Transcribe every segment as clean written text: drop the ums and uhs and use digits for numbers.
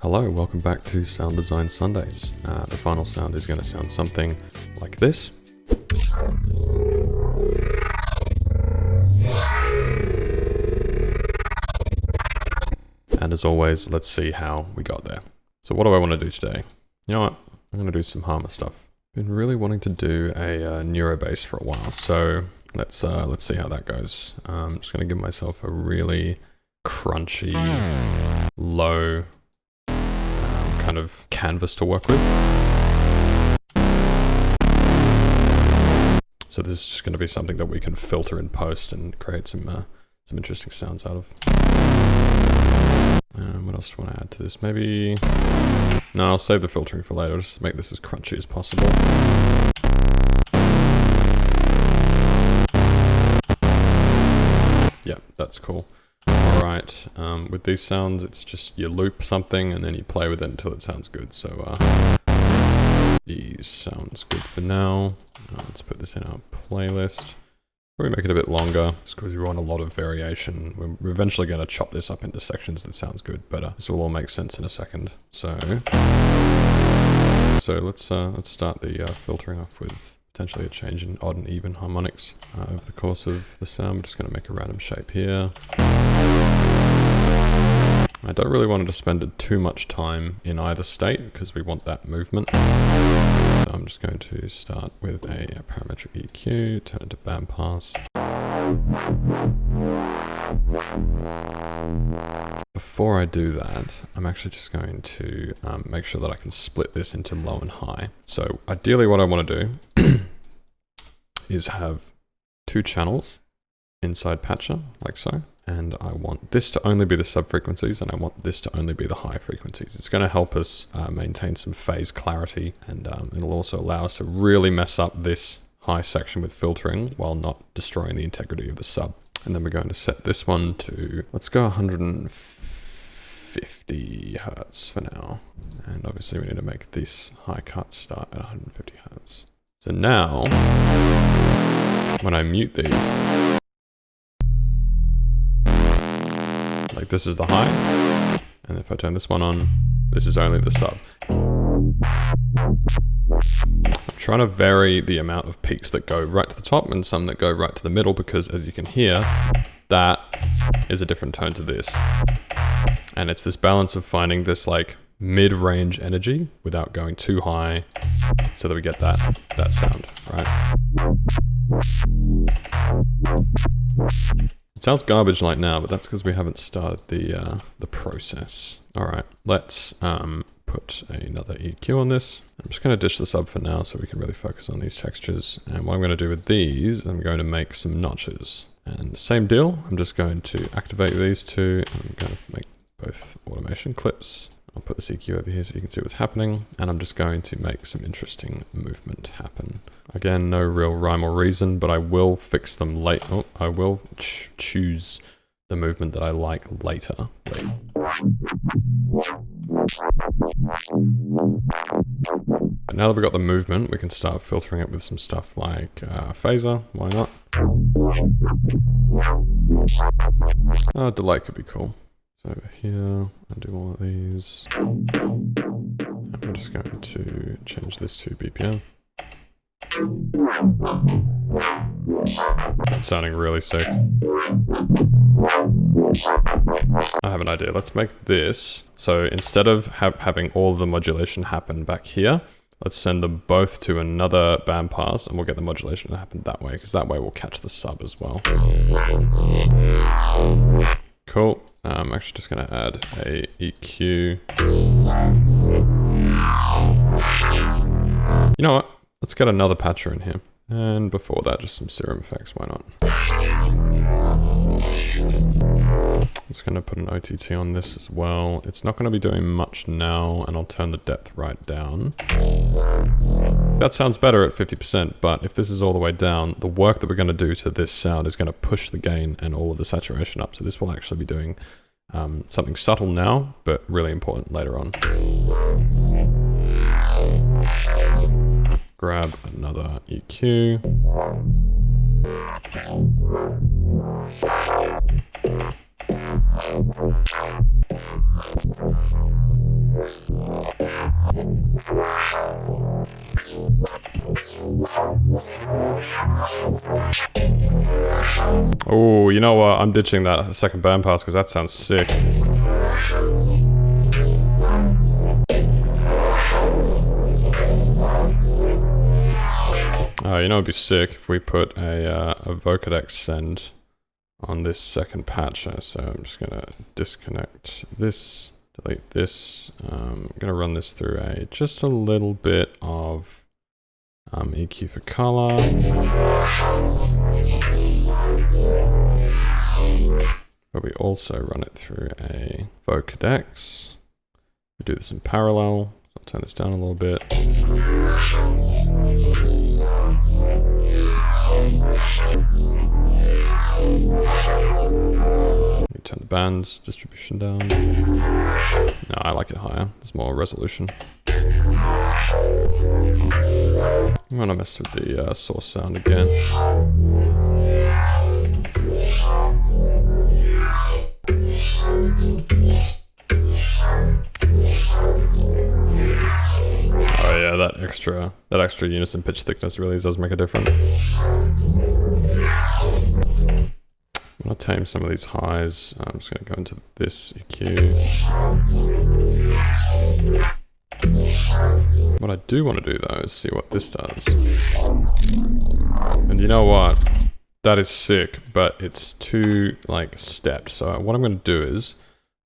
Hello, welcome back to Sound Design Sundays. The final sound is going to sound something like this. And as always, let's see how we got there. So what do I want to do today? You know what? I'm going to do some Harmor stuff. Been really wanting to do a neuro bass for a while, so let's see how that goes. I'm just going to give myself a really crunchy, low kind of canvas to work with. So this is just going to be something that we can filter in post and create some interesting sounds out of. What else do I want to add to this? Maybe... No, I'll save the filtering for later. Just make this as crunchy as possible. Yeah, that's cool. Alright, with these sounds, it's just you loop something and then you play with it until it sounds good. So, these sounds good for now. Let's put this in our playlist. Probably make it a bit longer, just because we want a lot of variation. We're eventually going to chop this up into sections that sounds good, but this will all make sense in a second. So let's start the filtering off with potentially a change in odd and even harmonics over the course of the sound. We're just going to make a random shape here. I don't really want to spend too much time in either state because we want that movement. So I'm just going to start with a parametric EQ, turn it to bandpass. Before I do that, I'm actually just going to make sure that I can split this into low and high. So ideally what I want to do is have two channels inside Patcher, like so. And I want this to only be the sub-frequencies, and I want this to only be the high frequencies. It's going to help us maintain some phase clarity, and it'll also allow us to really mess up this high section with filtering while not destroying the integrity of the sub. And then we're going to set this one to, let's go 150 hertz for now. And obviously we need to make this high cut start at 150 hertz. So now, when I mute these, like this is the high, and if I turn this one on, this is only the sub. I'm trying to vary the amount of peaks that go right to the top and some that go right to the middle, because as you can hear, that is a different tone to this. And it's this balance of finding this like mid-range energy without going too high so that we get that sound, right? It sounds garbage like now, but that's because we haven't started the process. All right, let's put another EQ on this. I'm just going to dish the sub for now so we can really focus on these textures. And what I'm going to do with these, I'm going to make some notches. And same deal, I'm just going to activate these two. I'm going to make both automation clips. I'll put the EQ over here so you can see what's happening. And I'm just going to make some interesting movement happen. Again, no real rhyme or reason, but I will fix them late. Oh, I will choose the movement that I like later. But now that we've got the movement, we can start filtering it with some stuff like phaser. Why not? Delay could be cool. So over here, I'll do all of these. I'm just going to change this to BPM. That's sounding really sick. I have an idea. Let's make this. So instead of having all of the modulation happen back here, let's send them both to another bandpass and we'll get the modulation to happen that way, because that way we'll catch the sub as well. Cool. I'm actually just going to add a EQ. You know what? Let's get another patcher in here. And before that, just some serum effects. Why not? I'm just going to put an OTT on this as well. It's not going to be doing much now, and I'll turn the depth right down. That sounds better at 50%, but if this is all the way down, the work that we're going to do to this sound is going to push the gain and all of the saturation up. So this will actually be doing something subtle now, but really important later on. Grab another EQ. Oh, you know what? I'm ditching that second bandpass because that sounds sick. Oh, you know it'd be sick if we put a Vocodex send on this second patch. So I'm just gonna disconnect this, delete this. I'm gonna run this through just a little bit of EQ for color. But we also run it through a Vocodex. We do this in parallel. So I'll turn this down a little bit. We turn the bands distribution down. No, I like it higher. There's more resolution. I want to mess with the source sound again. Oh yeah, that extra unison pitch thickness really does make a difference. I'm gonna tame some of these highs. I'm just gonna go into this EQ. What I do want to do though is see what this does. And you know what? That is sick, but it's too like stepped. So what I'm gonna do is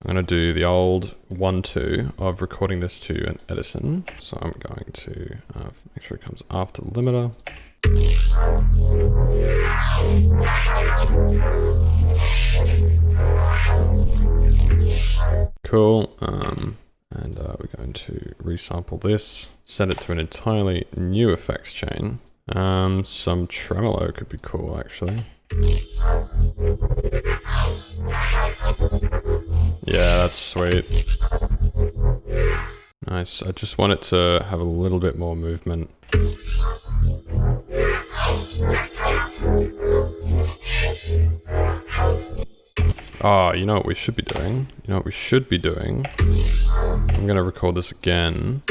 I'm going to do the old 1-2 of recording this to an Edison. So I'm going to make sure it comes after the limiter. Cool. And we're going to resample this, send it to an entirely new effects chain. Some tremolo could be cool actually. Yeah, that's sweet. Nice. I just want it to have a little bit more movement. Oh, you know what we should be doing? You know what we should be doing? I'm gonna record this again.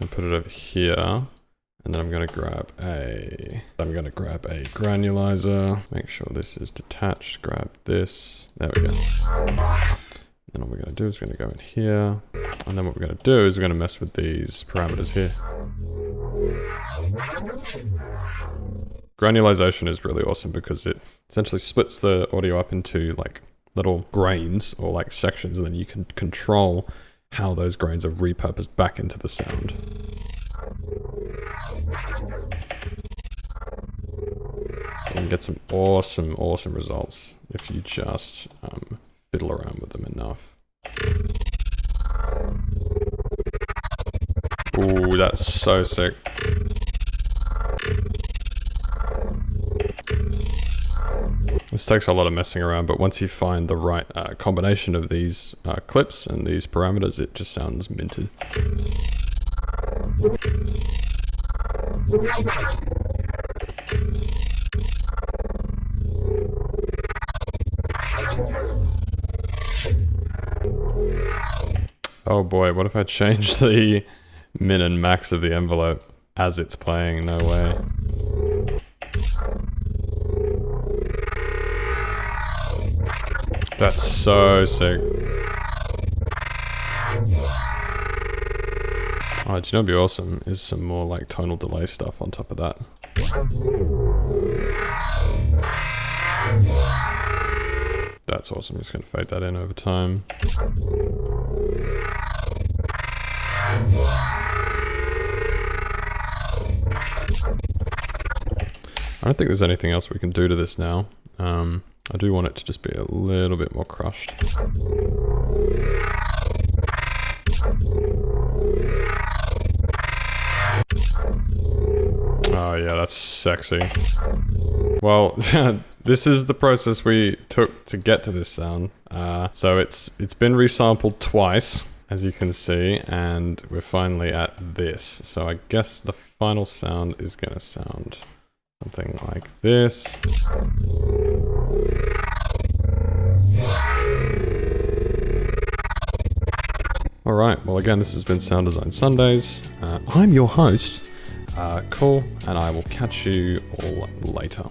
And put it over here. And then I'm gonna grab a granulizer. Make sure this is detached. Grab this. There we go. Then all we're gonna do is we're gonna go in here. And then what we're gonna do is we're gonna mess with these parameters here. Granulization is really awesome because it essentially splits the audio up into like little grains or like sections, and then you can control how those grains are repurposed back into the sound. You can get some awesome results if you just fiddle around with them enough. Ooh, that's so sick. This takes a lot of messing around, but once you find the right combination of these clips and these parameters, it just sounds minted. Oh boy, what if I change the min and max of the envelope as it's playing? No way. That's so sick. Oh, do you know what'd be awesome? Is some more like tonal delay stuff on top of that. That's awesome. I'm just gonna fade that in over time. I don't think there's anything else we can do to this now. I do want it to just be a little bit more crushed. Oh yeah, that's sexy. Well, this is the process we took to get to this sound. So it's been resampled twice, as you can see, and we're finally at this. So I guess the final sound is gonna sound something like this. All right. Well, again, this has been Sound Design Sundays. I'm your host, Cool, and I will catch you all later.